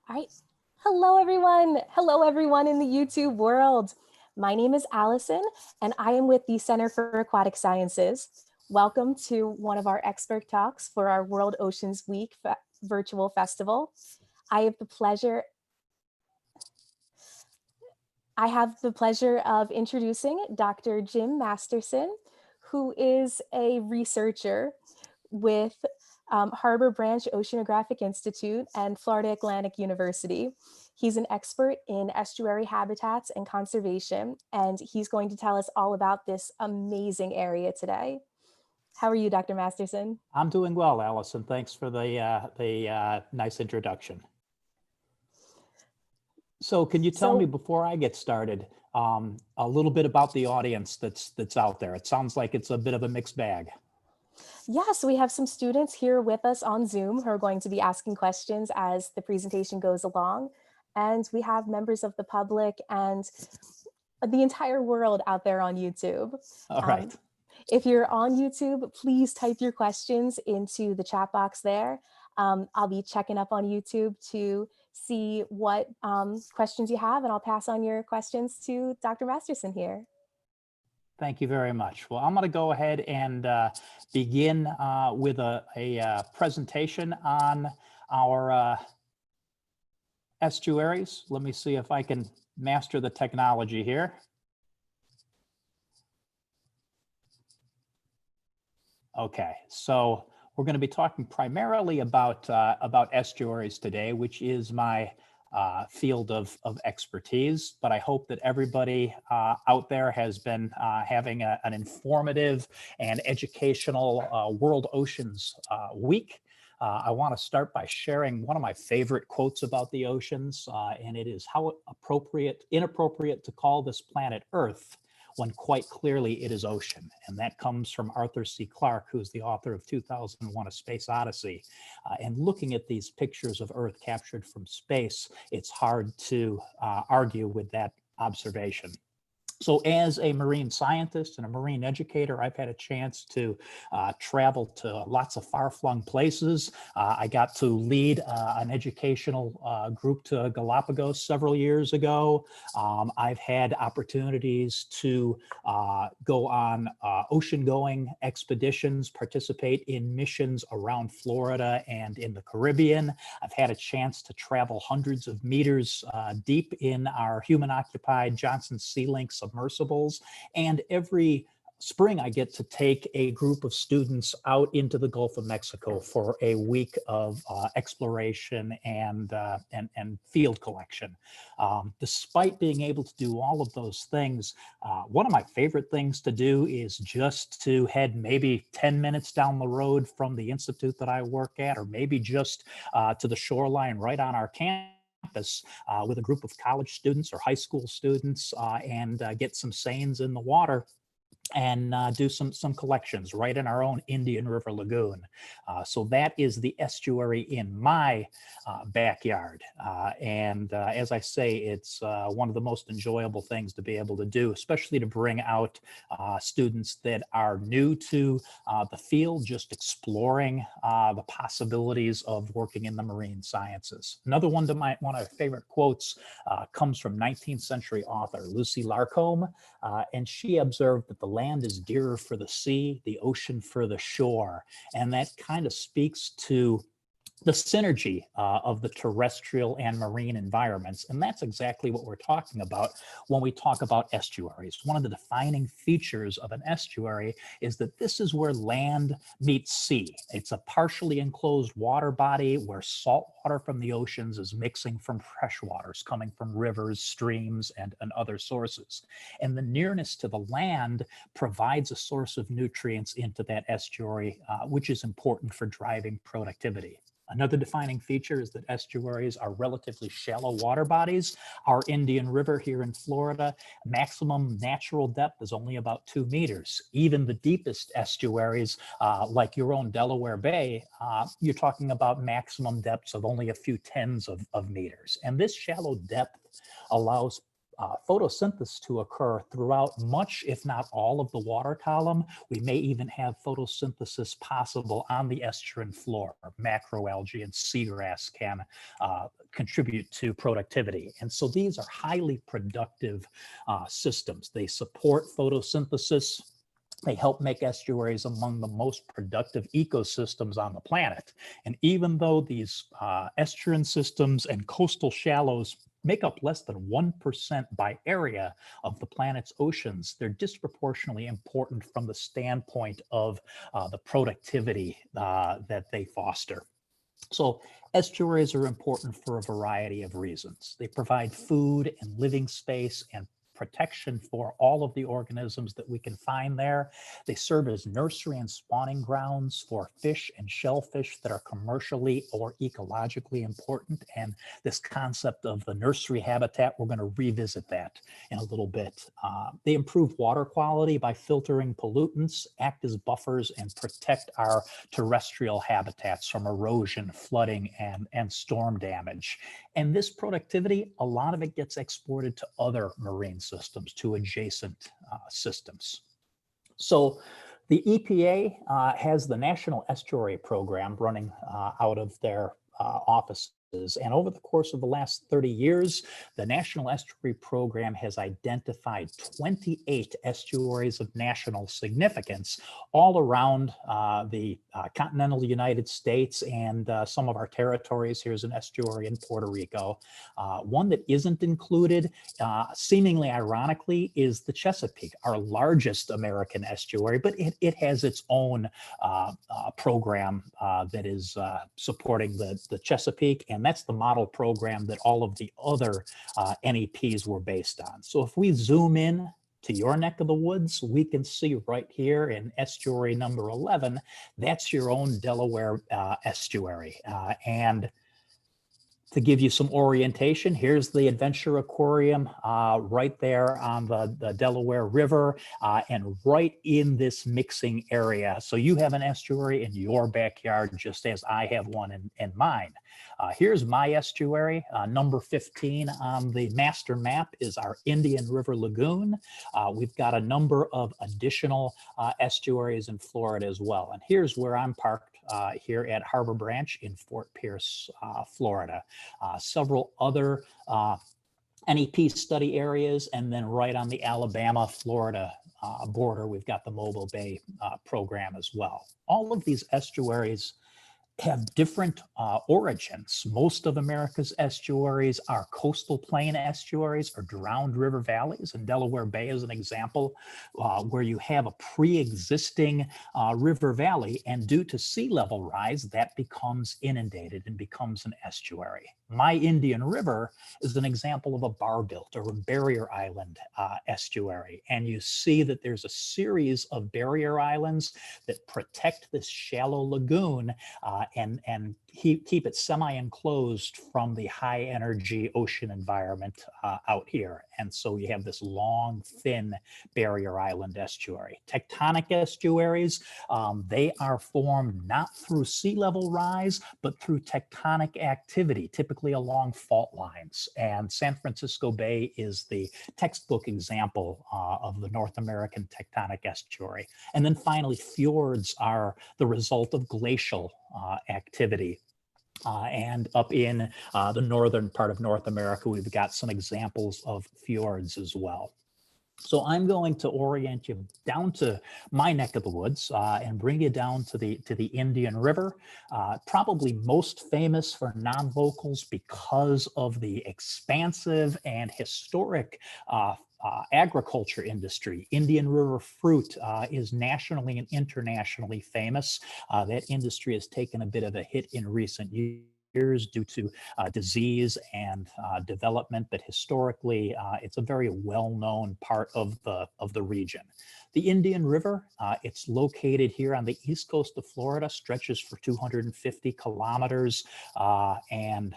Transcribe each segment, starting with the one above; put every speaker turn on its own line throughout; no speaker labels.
All right. Hello, everyone. Hello, everyone in the YouTube world. My name is Allison, and I am with the Center for Aquatic Sciences. Welcome to one of our expert talks for our World Oceans Week virtual festival. I have the pleasure of introducing Dr. Jim Masterson, who is a researcher with Harbor Branch Oceanographic Institute and Florida Atlantic University. He's an expert in estuary habitats and conservation, and he's going to tell us all about this amazing area today. How are you, Dr. Masterson?
I'm doing well, Allison. Thanks for the nice introduction. So can you tell me before I get started a little bit about the audience that's out there? It sounds like it's a bit of a mixed bag.
Yes, we have some students here with us on Zoom who are going to be asking questions as the presentation goes along. And we have members of the public and the entire world out there on YouTube.
All right.
If you're on YouTube, please type your questions into the chat box there. I'll be checking up on YouTube to see what questions you have, and I'll pass on your questions to Dr. Masterson here.
Thank you very much. Well, I'm going to go ahead and begin with a presentation on our estuaries. Let me see if I can master the technology here. Okay, so we're going to be talking primarily about estuaries today, which is my field of expertise, but I hope that everybody out there has been having an informative and educational World Oceans Week. I want to start by sharing one of my favorite quotes about the oceans, and it is how inappropriate to call this planet Earth when quite clearly it is ocean. And that comes from Arthur C. Clarke, who's the author of 2001: A Space Odyssey. And looking at these pictures of Earth captured from space, it's hard to argue with that observation. So as a marine scientist and a marine educator, I've had a chance to travel to lots of far-flung places. I got to lead an educational group to Galapagos several years ago. I've had opportunities to go on ocean-going expeditions, participate in missions around Florida and in the Caribbean. I've had a chance to travel hundreds of meters deep in our human-occupied Johnson Sea Link submersibles, and every spring I get to take a group of students out into the Gulf of Mexico for a week of exploration and field collection. Despite being able to do all of those things, one of my favorite things to do is just to head maybe 10 minutes down the road from the institute that I work at, or maybe just to the shoreline right on our campus with a group of college students or high school students and get some seines in the water and do some collections right in our own Indian River Lagoon. So that is the estuary in my backyard. And as I say, it's one of the most enjoyable things to be able to do, especially to bring out students that are new to the field, just exploring the possibilities of working in the marine sciences. Another one of my favorite quotes comes from 19th century author Lucy Larcombe, and she observed that the land is dearer for the sea, the ocean for the shore. And that kind of speaks to the synergy of the terrestrial and marine environments. And that's exactly what we're talking about when we talk about estuaries. One of the defining features of an estuary is that this is where land meets sea. It's a partially enclosed water body where salt water from the oceans is mixing from fresh waters coming from rivers, streams, and other sources. And the nearness to the land provides a source of nutrients into that estuary, which is important for driving productivity. Another defining feature is that estuaries are relatively shallow water bodies. Our Indian River here in Florida, maximum natural depth is only about 2 meters. Even the deepest estuaries, like your own Delaware Bay, you're talking about maximum depths of only a few tens of meters. And this shallow depth allows photosynthesis to occur throughout much, if not all, of the water column. We may even have photosynthesis possible on the estuarine floor. Macroalgae and seagrass can contribute to productivity. And so these are highly productive systems. They support photosynthesis. They help make estuaries among the most productive ecosystems on the planet. And even though these estuarine systems and coastal shallows make up less than 1% by area of the planet's oceans, they're disproportionately important from the standpoint of the productivity that they foster. So estuaries are important for a variety of reasons. They provide food and living space and protection for all of the organisms that we can find there. They serve as nursery and spawning grounds for fish and shellfish that are commercially or ecologically important. And this concept of the nursery habitat, we're going to revisit that in a little bit. They improve water quality by filtering pollutants, act as buffers, and protect our terrestrial habitats from erosion, flooding, and storm damage. And this productivity, a lot of it gets exported to other marine systems, to adjacent systems. So the EPA has the National Estuary Program running out of their offices. And over the course of the last 30 years, the National Estuary Program has identified 28 estuaries of national significance all around the continental United States and some of our territories. Here's an estuary in Puerto Rico. One that isn't included, seemingly ironically, is the Chesapeake, our largest American estuary, but it has its own program that is supporting the Chesapeake, and that's the model program that all of the other NEPs were based on. So if we zoom in to your neck of the woods, we can see right here in estuary number 11, that's your own Delaware estuary. And to give you some orientation, here's the Adventure Aquarium right there on the Delaware River and right in this mixing area. So you have an estuary in your backyard, just as I have one in mine. Here's my estuary. Number 15 on the master map is our Indian River Lagoon. We've got a number of additional estuaries in Florida as well. And here's where I'm parked here at Harbor Branch in Fort Pierce, Florida. Several other NEP study areas, and then right on the Alabama-Florida border, we've got the Mobile Bay program as well. All of these estuaries have different origins. Most of America's estuaries are coastal plain estuaries or drowned river valleys, and Delaware Bay is an example where you have a pre-existing river valley, and due to sea level rise, that becomes inundated and becomes an estuary. My Indian River is an example of a bar-built or a barrier island estuary, and you see that there's a series of barrier islands that protect this shallow lagoon and keep it semi-enclosed from the high energy ocean environment out here. And so you have this long, thin barrier island estuary. Tectonic estuaries, they are formed not through sea level rise, but through tectonic activity, typically along fault lines. And San Francisco Bay is the textbook example of the North American tectonic estuary. And then finally, fjords are the result of glacial activity. And up in the northern part of North America, we've got some examples of fjords as well. So I'm going to orient you down to my neck of the woods and bring you down to the Indian River, probably most famous for non-locals because of the expansive and historic agriculture industry. Indian River fruit is nationally and internationally famous. That industry has taken a bit of a hit in recent years due to disease and development, but historically it's a very well-known part of the region. The Indian River, it's located here on the east coast of Florida, stretches for 250 kilometers, and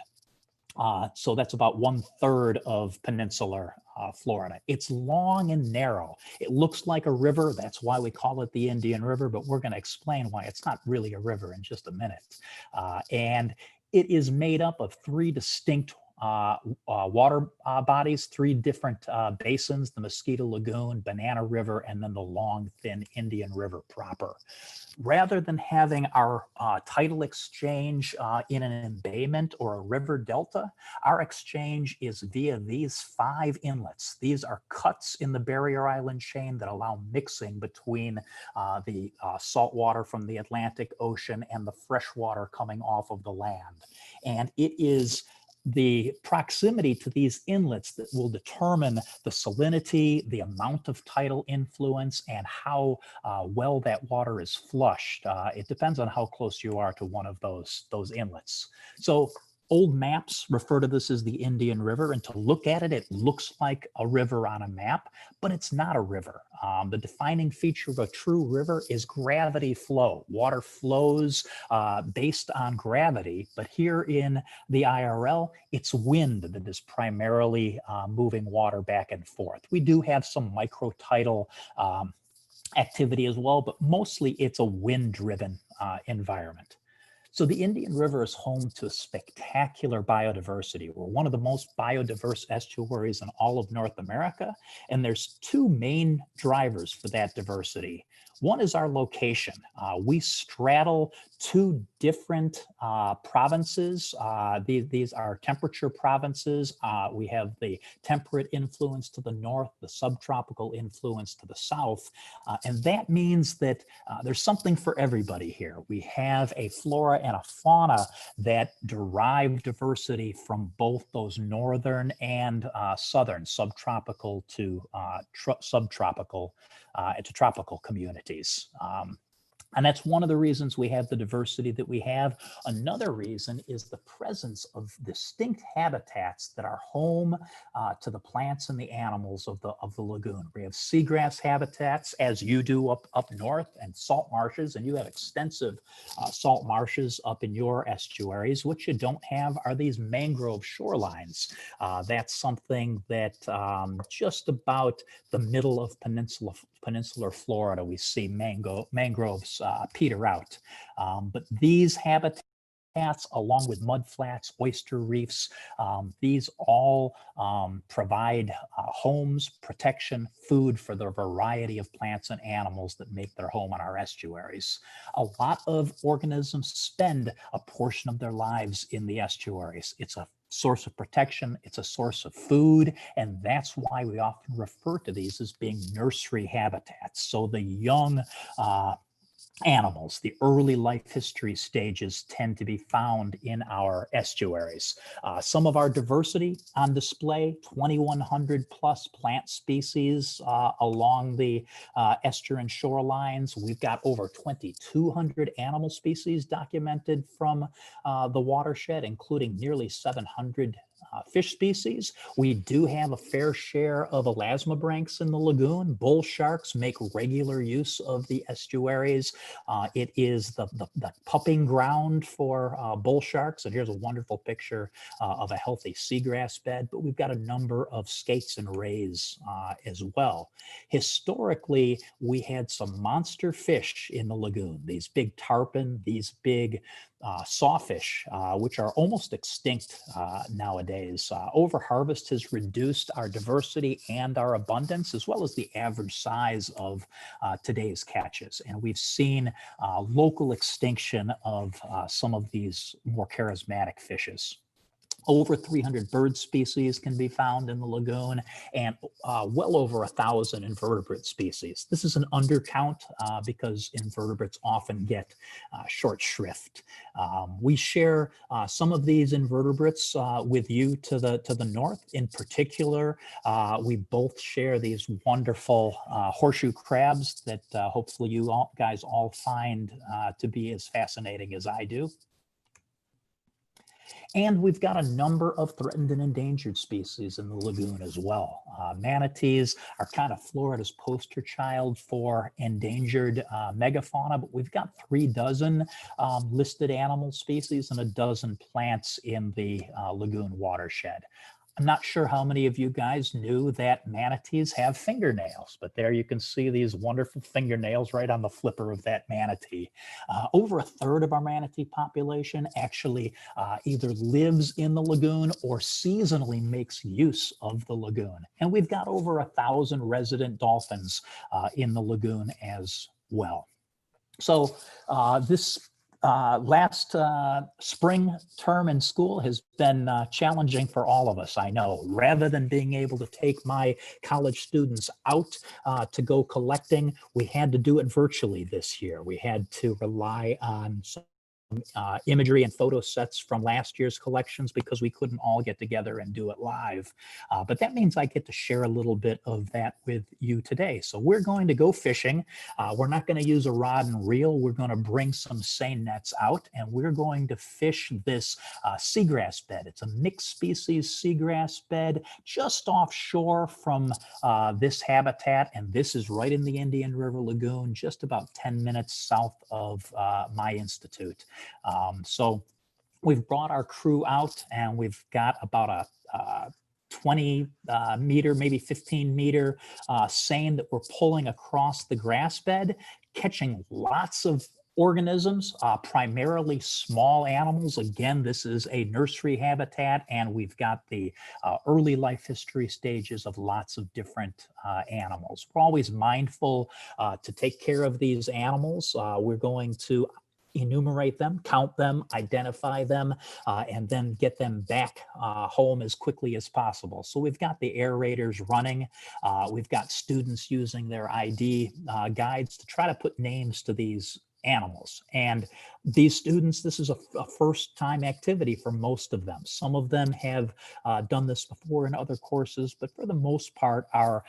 so that's about 1/3 of peninsular Florida. It's long and narrow. It looks like a river. That's why we call it the Indian River, but we're going to explain why it's not really a river in just a minute. And it is made up of 3 distinct water bodies, 3 different basins, the Mosquito Lagoon, Banana River, and then the long, thin Indian River proper. Rather than having our tidal exchange in an embayment or a river delta, our exchange is via these 5 inlets. These are cuts in the barrier island chain that allow mixing between the salt water from the Atlantic Ocean and the fresh water coming off of the land. And it is the proximity to these inlets that will determine the salinity, the amount of tidal influence, and how well that water is flushed. It depends on how close you are to one of those inlets. So old maps refer to this as the Indian River, and to look at it, it looks like a river on a map, but it's not a river. The defining feature of a true river is gravity flow. Water flows based on gravity, but here in the IRL, it's wind that is primarily moving water back and forth. We do have some microtidal activity as well, but mostly it's a wind-driven environment. So the Indian River is home to spectacular biodiversity. We're one of the most biodiverse estuaries in all of North America, and there's 2 main drivers for that diversity. One is our location. We straddle 2 different provinces. These are temperature provinces. We have the temperate influence to the north, the subtropical influence to the south. And that means that there's something for everybody here. We have a flora and a fauna that derive diversity from both those northern and southern, subtropical to subtropical to tropical communities. And that's one of the reasons we have the diversity that we have. Another reason is the presence of distinct habitats that are home to the plants and the animals of the lagoon. We have seagrass habitats, as you do up north, and salt marshes, and you have extensive salt marshes up in your estuaries. What you don't have are these mangrove shorelines. That's something that just about the middle of peninsular Florida, we see mangroves peter out. But these habitats, along with mudflats, oyster reefs, these all provide homes, protection, food for the variety of plants and animals that make their home on our estuaries. A lot of organisms spend a portion of their lives in the estuaries. It's a source of protection, it's a source of food, and that's why we often refer to these as being nursery habitats. So the young animals, the early life history stages, tend to be found in our estuaries. Some of our diversity on display, 2,100 plus plant species along the estuarine shorelines. We've got over 2,200 animal species documented from the watershed, including nearly 700 fish species. We do have a fair share of elasmobranchs in the lagoon. Bull sharks make regular use of the estuaries. It is the pupping ground for bull sharks. And here's a wonderful picture of a healthy seagrass bed, but we've got a number of skates and rays as well. Historically, we had some monster fish in the lagoon, these big tarpon, these big sawfish, which are almost extinct nowadays. Overharvest has reduced our diversity and our abundance, as well as the average size of today's catches. And we've seen local extinction of some of these more charismatic fishes. Over 300 bird species can be found in the lagoon, and well over 1,000 invertebrate species. This is an undercount because invertebrates often get short shrift. We share some of these invertebrates with you to the north. In particular, we both share these wonderful horseshoe crabs that hopefully you guys all find to be as fascinating as I do. And we've got a number of threatened and endangered species in the lagoon as well. Manatees are kind of Florida's poster child for endangered megafauna, but we've got 36 listed animal species and a dozen plants in the lagoon watershed. I'm not sure how many of you guys knew that manatees have fingernails, but there you can see these wonderful fingernails right on the flipper of that manatee. Over a third of our manatee population actually either lives in the lagoon or seasonally makes use of the lagoon. And we've got over 1,000 resident dolphins in the lagoon as well. So this last spring term in school has been challenging for all of us, I know. Rather than being able to take my college students out to go collecting, we had to do it virtually this year. We had to rely on some imagery and photo sets from last year's collections because we couldn't all get together and do it live. But that means I get to share a little bit of that with you today. So we're going to go fishing. We're not going to use a rod and reel. We're going to bring some seine nets out, and we're going to fish this seagrass bed. It's a mixed species seagrass bed just offshore from this habitat, and this is right in the Indian River Lagoon, just about 10 minutes south of my institute. So we've brought our crew out, and we've got about a 20 meter, maybe 15 meter seine that we're pulling across the grass bed, catching lots of organisms, primarily small animals. Again, this is a nursery habitat, and we've got the early life history stages of lots of different animals. We're always mindful to take care of these animals. We're going to enumerate them, count them, identify them, and then get them back home as quickly as possible. So we've got the aerators running. We've got students using their ID guides to try to put names to these animals. And these students, this is a first time activity for most of them. Some of them have done this before in other courses, but for the most part, our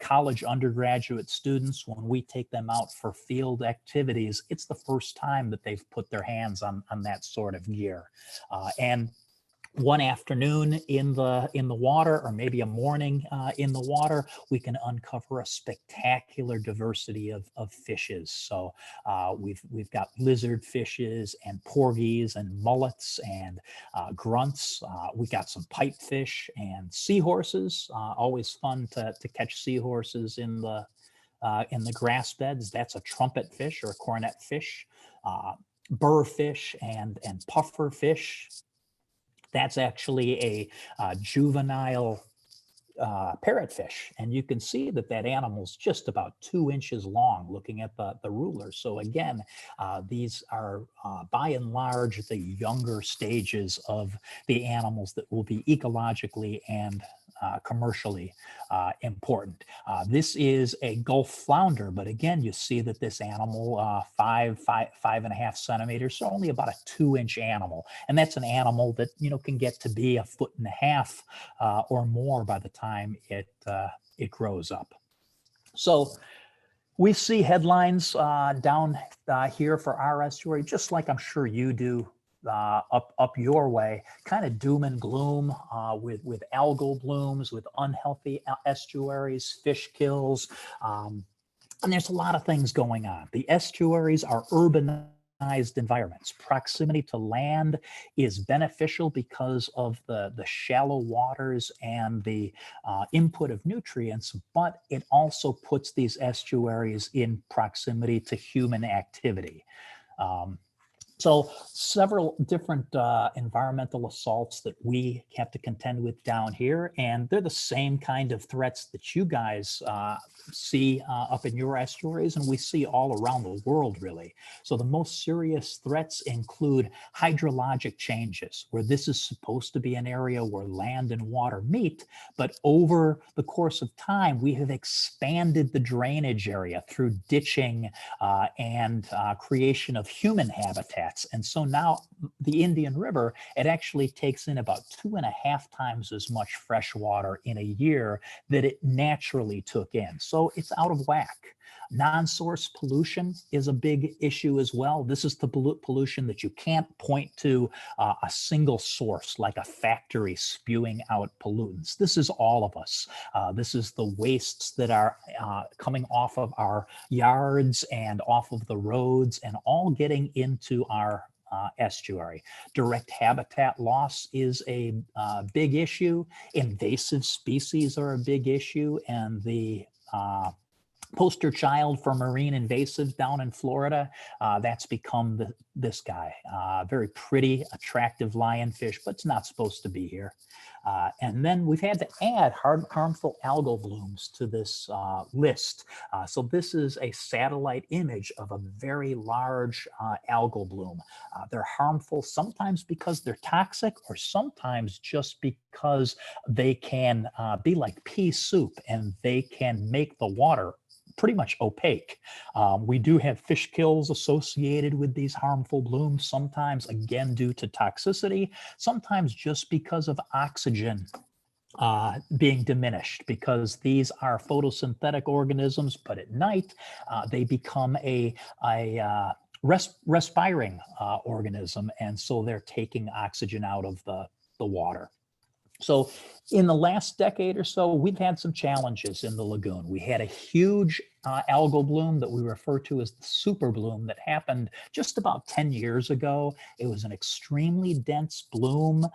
college undergraduate students, when we take them out for field activities, it's the first time that they've put their hands on that sort of gear. And one afternoon in the water, or maybe a morning in the water, we can uncover a spectacular diversity of fishes. So we've got lizard fishes and porgies and mullets and grunts. We got some pipefish and seahorses. Always fun to catch seahorses in the grass beds. That's a trumpet fish or a cornet fish. Burrfish and puffer fish. That's actually a juvenile parrotfish, and you can see that animal's just about 2 inches long looking at the ruler. So again, these are by and large the younger stages of the animals that will be ecologically and commercially important. This is a Gulf flounder, but again, you see that this animal, 5.5 centimeters, so only about a 2-inch animal. And that's an animal that, can get to be 1.5 feet or more by the time it grows up. So we see headlines down here for our estuary, just like I'm sure you do up your way, kind of doom and gloom with algal blooms, with unhealthy estuaries, fish kills, and there's a lot of things going on. The estuaries are urbanized environments. Proximity to land is beneficial because of the shallow waters and the input of nutrients, but it also puts these estuaries in proximity to human activity. So several different environmental assaults that we have to contend with down here, and they're the same kind of threats that you guys see up in your estuaries, and we see all around the world, really. So the most serious threats include hydrologic changes, where this is supposed to be an area where land and water meet, but over the course of time, we have expanded the drainage area through ditching and creation of human habitats. And so now the Indian River, it actually takes in about 2.5 times as much fresh water in a year that it naturally took in. So it's out of whack. Non-source pollution is a big issue as well. This is the pollution that you can't point to a single source, like a factory spewing out pollutants. This is all of us. This is the wastes that are coming off of our yards and off of the roads and all getting into our estuary. Direct habitat loss is a big issue. Invasive species are a big issue, and the poster child for marine invasives down in Florida, that's become this guy. Very pretty, attractive lionfish, but it's not supposed to be here. And then we've had to add harmful algal blooms to this list. So this is a satellite image of a very large algal bloom. They're harmful sometimes because they're toxic, or sometimes just because they can be like pea soup and they can make the water pretty much opaque. We do have fish kills associated with these harmful blooms, sometimes again due to toxicity, sometimes just because of oxygen being diminished, because these are photosynthetic organisms, but at night they become a respiring organism, and so they're taking oxygen out of the water. So in the last decade or so, we've had some challenges in the lagoon. We had a huge algal bloom that we refer to as the super bloom that happened just about 10 years ago. It was an extremely dense bloom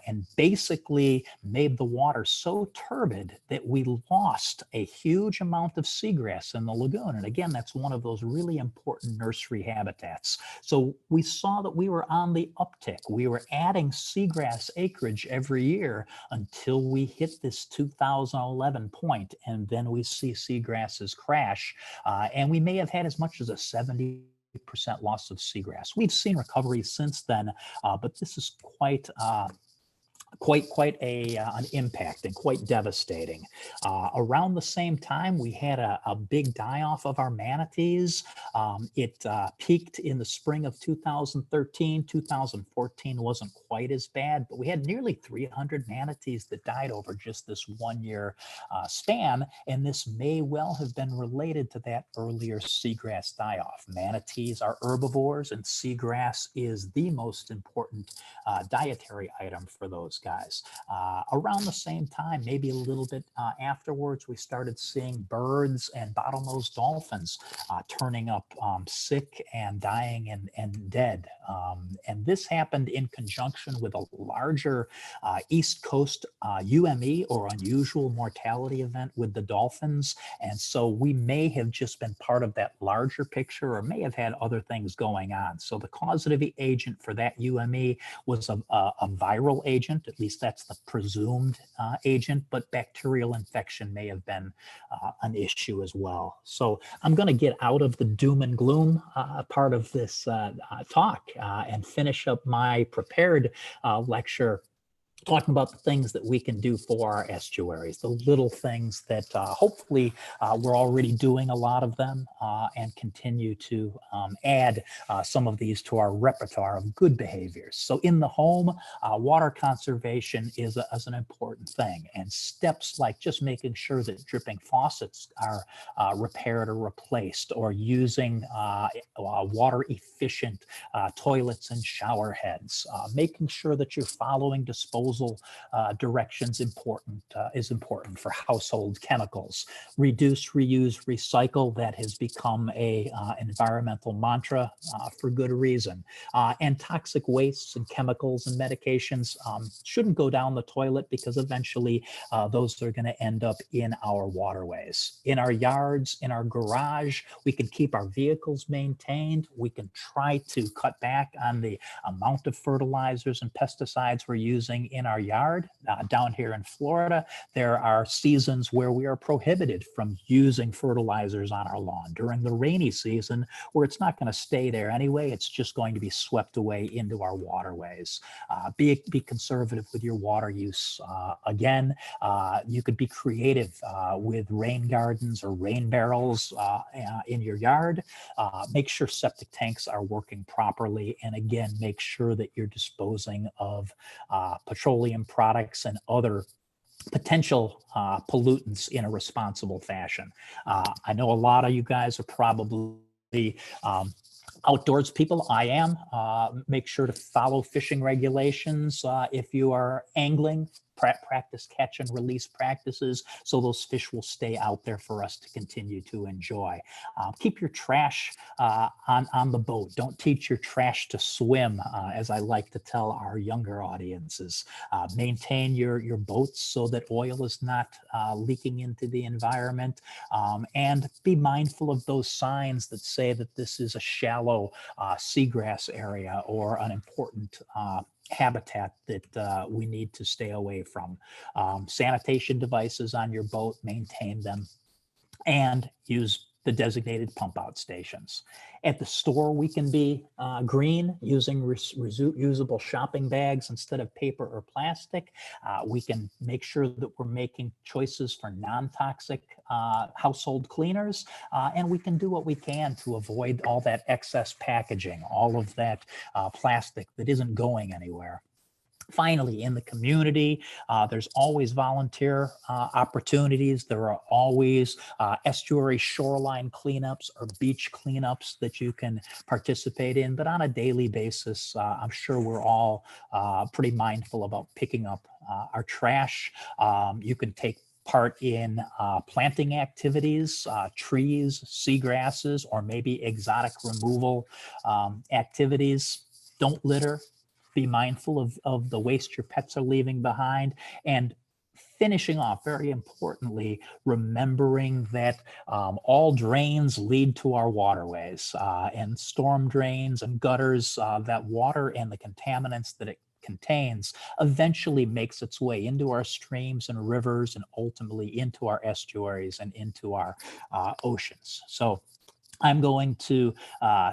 and basically made the water so turbid that we lost a huge amount of seagrass in the lagoon. And again, that's one of those really important nursery habitats. So we saw that we were on the uptick. We were adding seagrass acreage every year until we hit this 2011 point, and then we see seagrasses crash, and we may have had as much as a 70% loss of seagrass. We've seen recovery since then, but this is quite an impact and quite devastating. Around the same time, we had a big die-off of our manatees. It peaked in the spring of 2013. 2014 wasn't quite as bad, but we had nearly 300 manatees that died over just this 1 year span, and this may well have been related to that earlier seagrass die-off. Manatees are herbivores, and seagrass is the most important dietary item for those guys. Around the same time, maybe a little bit afterwards, we started seeing birds and bottlenose dolphins turning up sick and dying and dead. And this happened in conjunction with a larger East Coast UME, or unusual mortality, event with the dolphins. And so we may have just been part of that larger picture, or may have had other things going on. So the causative agent for that UME was a viral agent. At least that's the presumed agent, but bacterial infection may have been an issue as well. So I'm going to get out of the doom and gloom part of this talk and finish up my prepared lecture talking about the things that we can do for our estuaries, the little things that hopefully we're already doing a lot of them, and continue to add some of these to our repertoire of good behaviors. So in the home, water conservation is an important thing, and steps like just making sure that dripping faucets are repaired or replaced, or using water efficient toilets and shower heads, making sure that you're following disposal directions is important for household chemicals. Reduce, reuse, recycle, that has become an environmental mantra for good reason. And toxic wastes and chemicals and medications shouldn't go down the toilet, because eventually those are going to end up in our waterways. In our yards, in our garage, we can keep our vehicles maintained. We can try to cut back on the amount of fertilizers and pesticides we're using in our yard. Down here in Florida, there are seasons where we are prohibited from using fertilizers on our lawn. During the rainy season, where it's not going to stay there anyway, it's just going to be swept away into our waterways. Be conservative with your water use. Again, you could be creative with rain gardens or rain barrels in your yard. Make sure septic tanks are working properly, and again, make sure that you're disposing of petroleum products and other potential pollutants in a responsible fashion. I know a lot of you guys are probably outdoors people. I am. Make sure to follow fishing regulations if you are angling practice catch and release practices, so those fish will stay out there for us to continue to enjoy. Keep your trash on the boat. Don't teach your trash to swim, as I like to tell our younger audiences. Maintain your boats so that oil is not leaking into the environment, and be mindful of those signs that say that this is a shallow seagrass area or an important habitat that we need to stay away from. Sanitation devices on your boat, maintain them, and use the designated pump out stations. At the store, we can be green using reusable shopping bags instead of paper or plastic. We can make sure that we're making choices for non-toxic household cleaners, and we can do what we can to avoid all that excess packaging, all of that plastic that isn't going anywhere. Finally, in the community, there's always volunteer opportunities. There are always estuary shoreline cleanups or beach cleanups that you can participate in. But on a daily basis, I'm sure we're all pretty mindful about picking up our trash. You can take part in planting activities, trees, seagrasses, or maybe exotic removal activities. Don't litter. Be mindful of the waste your pets are leaving behind. And finishing off, very importantly, remembering that all drains lead to our waterways, and storm drains and gutters, that water and the contaminants that it contains eventually makes its way into our streams and rivers and ultimately into our estuaries and into our oceans. So I'm going to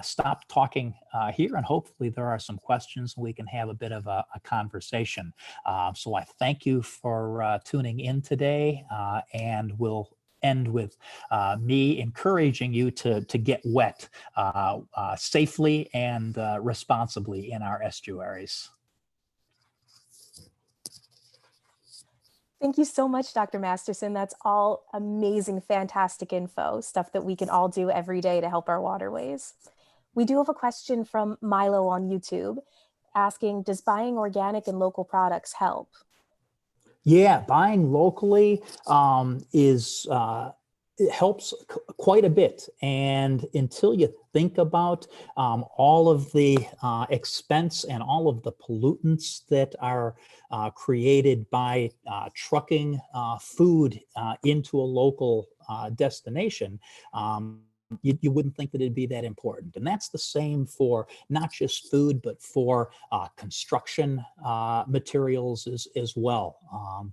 stop talking here, and hopefully there are some questions and we can have a bit of a conversation. So I thank you for tuning in today, and we'll end with me encouraging you to get wet safely and responsibly in our estuaries.
Thank you so much, Dr. Masterson. That's all amazing, fantastic info, stuff that we can all do every day to help our waterways. We do have a question from Milo on YouTube asking, does buying organic and local products help?
Yeah, buying locally is it helps quite a bit. And until you think about all of the expense and all of the pollutants that are created by trucking food into a local destination, you wouldn't think that it'd be that important. And that's the same for not just food, but for construction materials as well.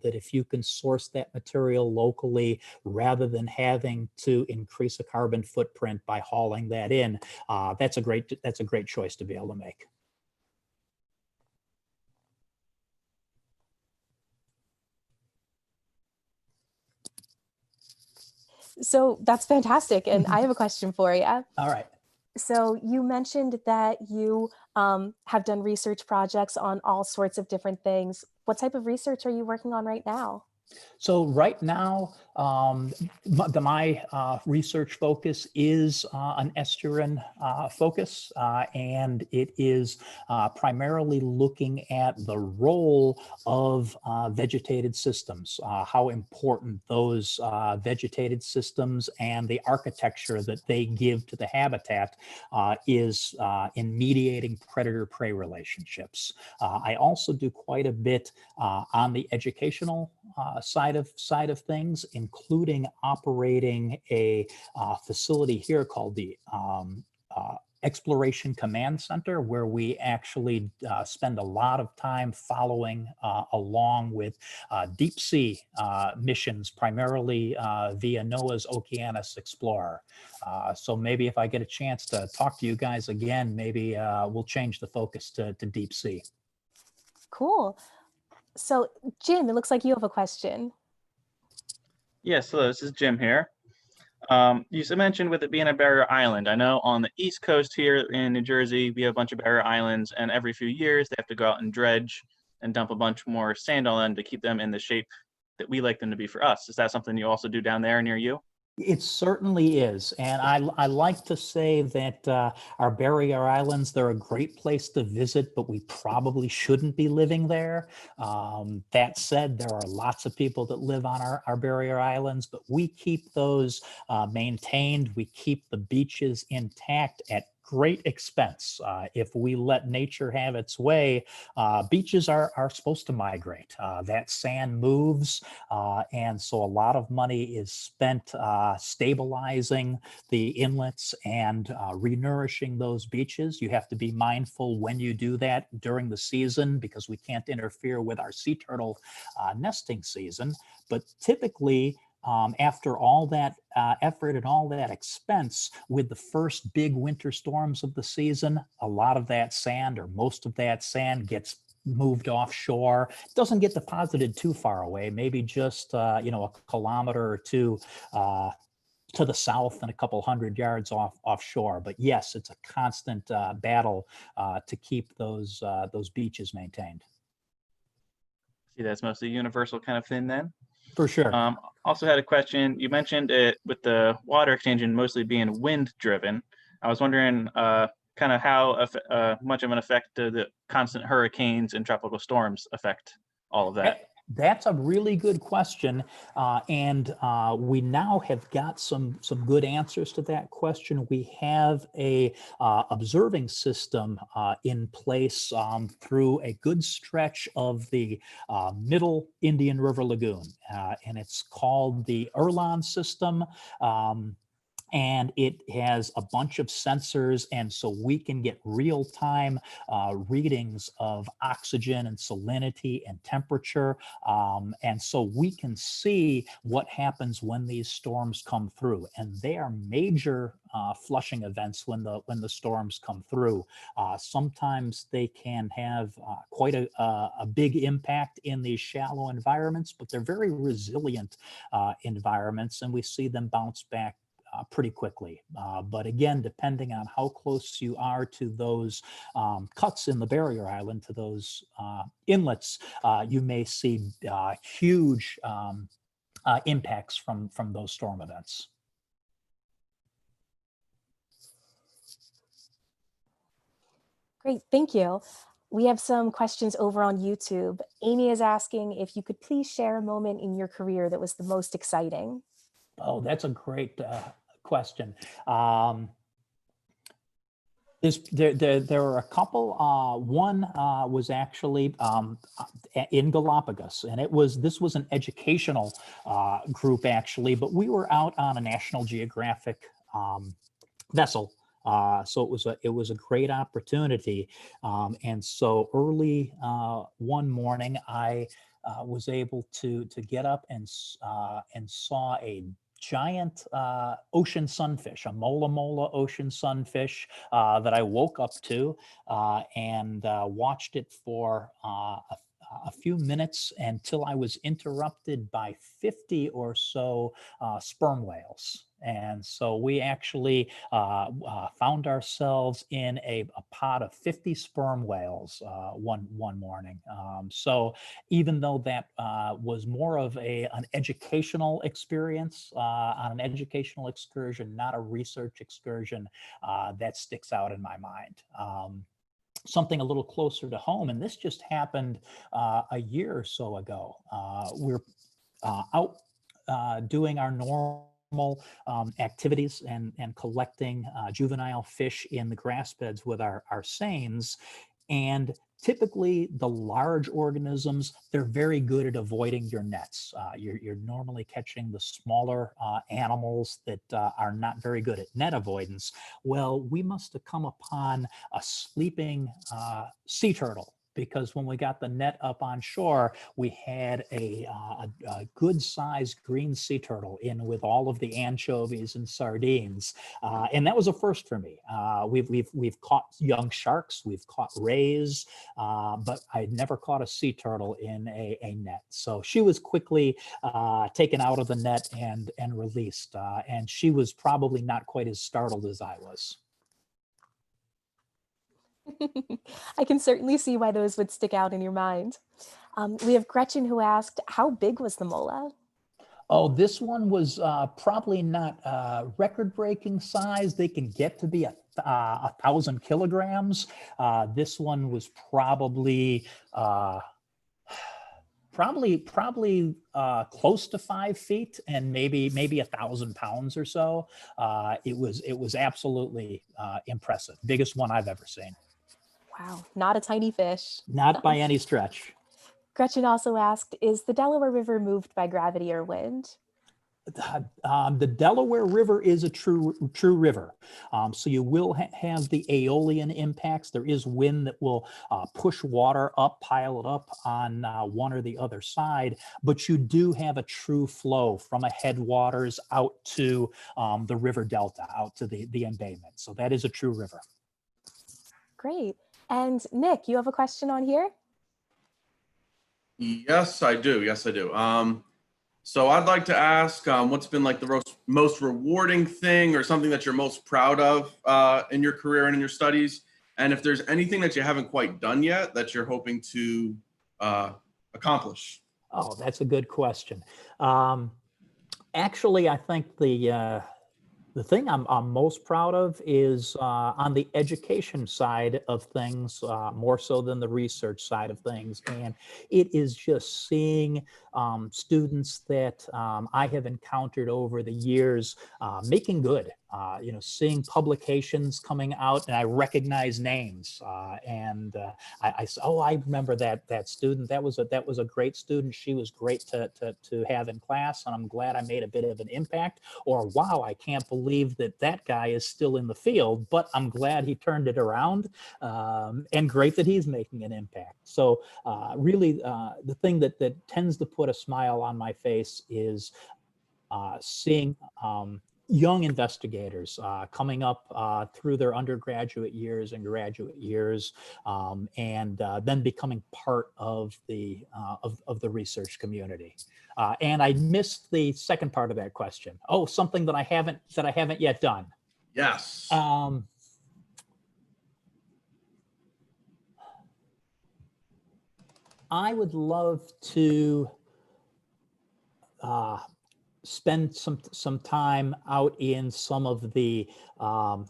That if you can source that material locally rather than having to increase a carbon footprint by hauling that in, that's a great choice to be able to make.
So that's fantastic. And I have a question for you.
All right.
So you mentioned that you have done research projects on all sorts of different things. What type of research are you working on right now?
So right now, my research focus is an estuarine focus, and it is primarily looking at the role of vegetated systems, how important those vegetated systems and the architecture that they give to the habitat is in mediating predator-prey relationships. I also do quite a bit on the educational side of things, including operating a facility here called the Exploration Command Center, where we actually spend a lot of time following along with deep sea missions, primarily via NOAA's Okeanos Explorer. So maybe if I get a chance to talk to you guys again, maybe we'll change the focus to deep sea.
Cool. So Jim, it looks like you have a question.
Yes, hello, this is Jim here. You mentioned with it being a barrier island. I know on the East Coast here in New Jersey, we have a bunch of barrier islands, and every few years they have to go out and dredge and dump a bunch more sand on them to keep them in the shape that we like them to be for us. Is that something you also do down there near you?
It certainly is. And I like to say that our barrier islands, they're a great place to visit, but we probably shouldn't be living there. That said, there are lots of people that live on our barrier islands, but we keep those maintained. We keep the beaches intact at great expense. If we let nature have its way, beaches are supposed to migrate. That sand moves. And so a lot of money is spent stabilizing the inlets and renourishing those beaches. You have to be mindful when you do that during the season because we can't interfere with our sea turtle nesting season. But typically, after all that effort and all that expense, with the first big winter storms of the season, a lot of that sand or most of that sand gets moved offshore. It doesn't get deposited too far away, maybe just a kilometer or two to the south and a couple hundred yards offshore. But yes, it's a constant battle to keep those beaches maintained.
See, that's mostly universal kind of thing then.
For sure.
Also had a question. You mentioned it with the water exchange and mostly being wind driven. I was wondering kind of how much of an effect do the constant hurricanes and tropical storms affect all of that?
That's a really good question, and we now have got some good answers to that question. We have a observing system in place through a good stretch of the middle Indian River Lagoon, and it's called the Erlon system. And it has a bunch of sensors, and so we can get real-time readings of oxygen and salinity and temperature, and so we can see what happens when these storms come through. And they are major flushing events when the storms come through. Sometimes they can have quite a big impact in these shallow environments, but they're very resilient environments, and we see them bounce back pretty quickly. But again, depending on how close you are to those cuts in the barrier island, to those inlets, you may see huge impacts from those storm events.
Great, thank you. We have some questions over on YouTube. Amy is asking if you could please share a moment in your career that was the most exciting.
Oh, that's a great question. There are a couple. One was actually in Galapagos, and this was an educational group actually, but we were out on a National Geographic vessel. So it was a great opportunity. And so early one morning, I was able to get up and saw a giant ocean sunfish, a mola ocean sunfish that I woke up to and watched it for a few minutes until I was interrupted by 50 or so sperm whales. And so we actually found ourselves in a pod of 50 sperm whales one morning. So even though that was more of an educational experience, on an educational excursion, not a research excursion, that sticks out in my mind. Something a little closer to home, and this just happened a year or so ago. We're out doing our normal activities and collecting juvenile fish in the grass beds with our seines. And typically the large organisms, they're very good at avoiding your nets. You're normally catching the smaller animals that are not very good at net avoidance. Well, we must have come upon a sleeping sea turtle, because when we got the net up on shore, we had a good sized green sea turtle in with all of the anchovies and sardines. And that was a first for me. We've caught young sharks, we've caught rays, but I'd never caught a sea turtle in a net. So she was quickly taken out of the net and released. And she was probably not quite as startled as I was.
I can certainly see why those would stick out in your mind. We have Gretchen who asked, how big was the mola?
Oh, this one was probably not record-breaking size. They can get to be 1,000 kilograms. This one was probably uh, close to 5 feet and maybe 1,000 pounds or so. It was absolutely impressive. Biggest one I've ever seen.
Wow, not a tiny fish.
Not by any stretch.
Gretchen also asked, is the Delaware River moved by gravity or wind?
The Delaware River is a true river. So you will have the aeolian impacts. There is wind that will push water up, pile it up on one or the other side, but you do have a true flow from a headwaters out to the river delta, out to the embayment. So that is a true river.
Great. And Nick, you have a question on here?
Yes, I do. Yes, I do. So I'd like to ask, what's been like the most rewarding thing or something that you're most proud of in your career and in your studies? And if there's anything that you haven't quite done yet that you're hoping to accomplish?
Oh, that's a good question. Actually, I think the thing I'm most proud of is on the education side of things, more so than the research side of things. And it is just seeing students that I have encountered over the years making good. Seeing publications coming out, and I recognize names. I say, oh, I remember that student. That was a great student. She was great to have in class, and I'm glad I made a bit of an impact. Or wow, I can't believe that guy is still in the field, but I'm glad he turned it around, and great that he's making an impact. So really, the thing that tends to put a smile on my face is seeing young investigators coming up through their undergraduate years and graduate years, and then becoming part of the research community. And I missed the second part of that question. Oh, something that I haven't yet done.
Yes.
I would love to spend some time out in some of the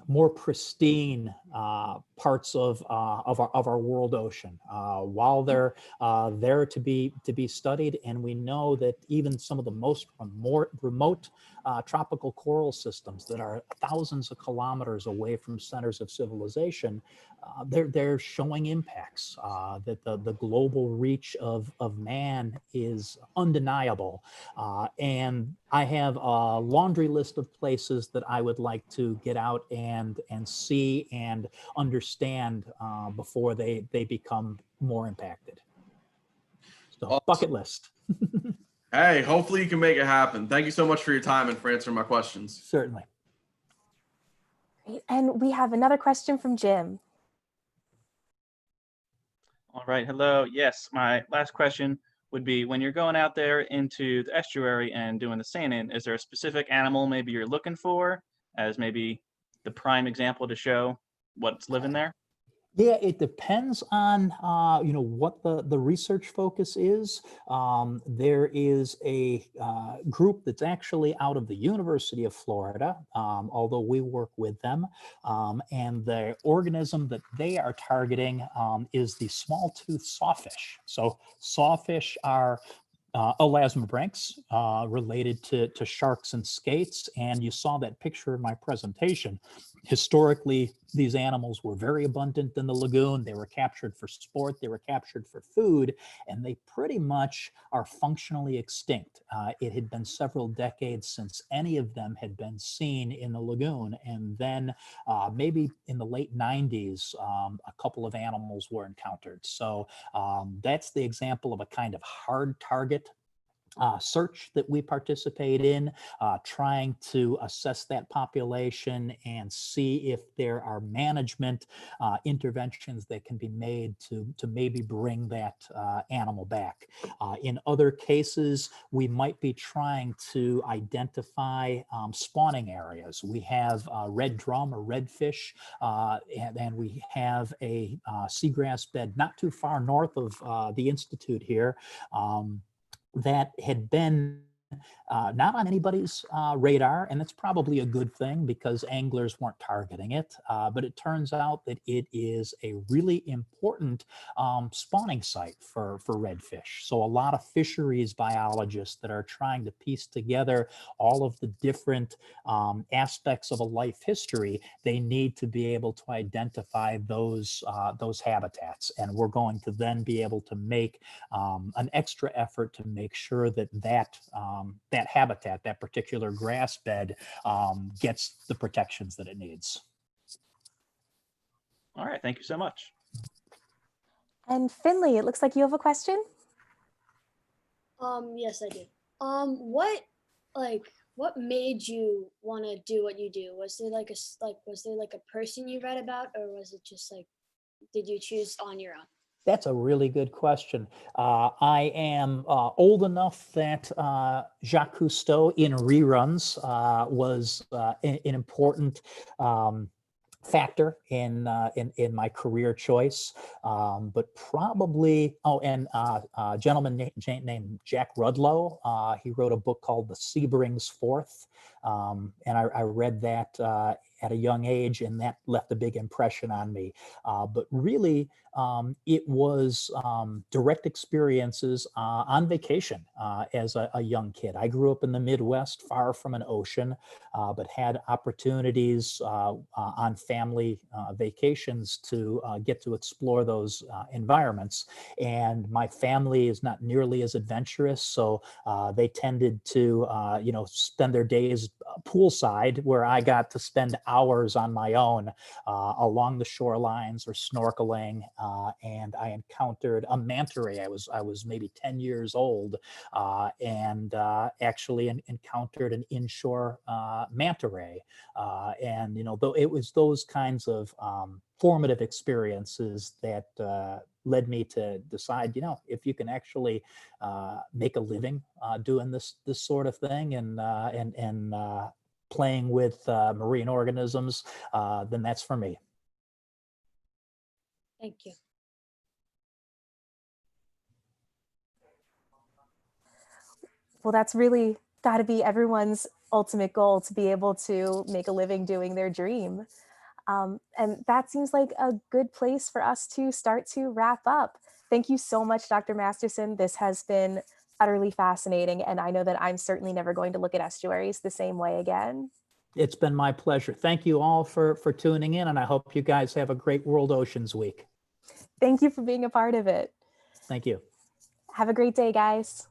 more pristine parts of our world ocean, while they're there to be studied. And we know that even some of the most remote tropical coral systems that are thousands of kilometers away from centers of civilization, they're showing impacts. That the global reach of man is undeniable, and I have a laundry list of places that I would like to get out and see and understand before they become more impacted. So
Awesome.
Bucket list.
Hey, hopefully you can make it happen. Thank you so much for your time and for answering my questions.
Certainly.
Great. And we have another question from Jim.
All right, hello. Yes, my last question would be, when you're going out there into the estuary and doing the seining, is there a specific animal maybe you're looking for as maybe the prime example to show what's living there?
Yeah, it depends on what the research focus is. There is a group that's actually out of the University of Florida, although we work with them, and the organism that they are targeting is the small-toothed sawfish. So sawfish are elasmobranchs related to sharks and skates, and you saw that picture in my presentation. Historically, these animals were very abundant in the lagoon. They were captured for sport, they were captured for food, and they pretty much are functionally extinct. It had been several decades since any of them had been seen in the lagoon, and then maybe in the late 90s, a couple of animals were encountered. So that's the example of a kind of hard target search that we participate in, trying to assess that population and see if there are management interventions that can be made to maybe bring that animal back. In other cases, we might be trying to identify spawning areas. We have red drum or redfish, and we have a seagrass bed not too far north of the Institute here, that had been not on anybody's radar, and that's probably a good thing because anglers weren't targeting it. But it turns out that it is a really important spawning site for redfish. So a lot of fisheries biologists that are trying to piece together all of the different aspects of a life history, they need to be able to identify those habitats, and we're going to then be able to make an extra effort to make sure that that habitat, that particular grass bed, gets the protections that it needs.
All right, thank you so much.
And Finley, it looks like you have a question.
Yes, I do. What made you want to do what you do? Was there a person you read about, or was it just like, did you choose on your own?
That's a really good question. I am old enough that Jacques Cousteau in reruns was an important factor in my career choice, but probably and a gentleman named Jack Rudlow. He wrote a book called The Seabrings Forth, and I read that at a young age, and that left a big impression on me. But really, it was direct experiences on vacation as a young kid. I grew up in the Midwest, far from an ocean, but had opportunities on family vacations to get to explore those environments. And my family is not nearly as adventurous, so they tended to, spend their days poolside, where I got to spend hours on my own along the shorelines or snorkeling. And I encountered a manta ray. I was maybe 10 years old, and actually encountered an inshore manta ray. And though it was those kinds of formative experiences that led me to decide, if you can actually make a living doing this sort of thing and playing with marine organisms, then that's for me.
Thank you.
Well, that's really got to be everyone's ultimate goal, to be able to make a living doing their dream. And that seems like a good place for us to start to wrap up. Thank you so much, Dr. Masterson. This has been utterly fascinating, and I know that I'm certainly never going to look at estuaries the same way again.
It's been my pleasure. Thank you all for tuning in, and I hope you guys have a great World Oceans Week.
Thank you for being a part of it.
Thank you.
Have a great day, guys.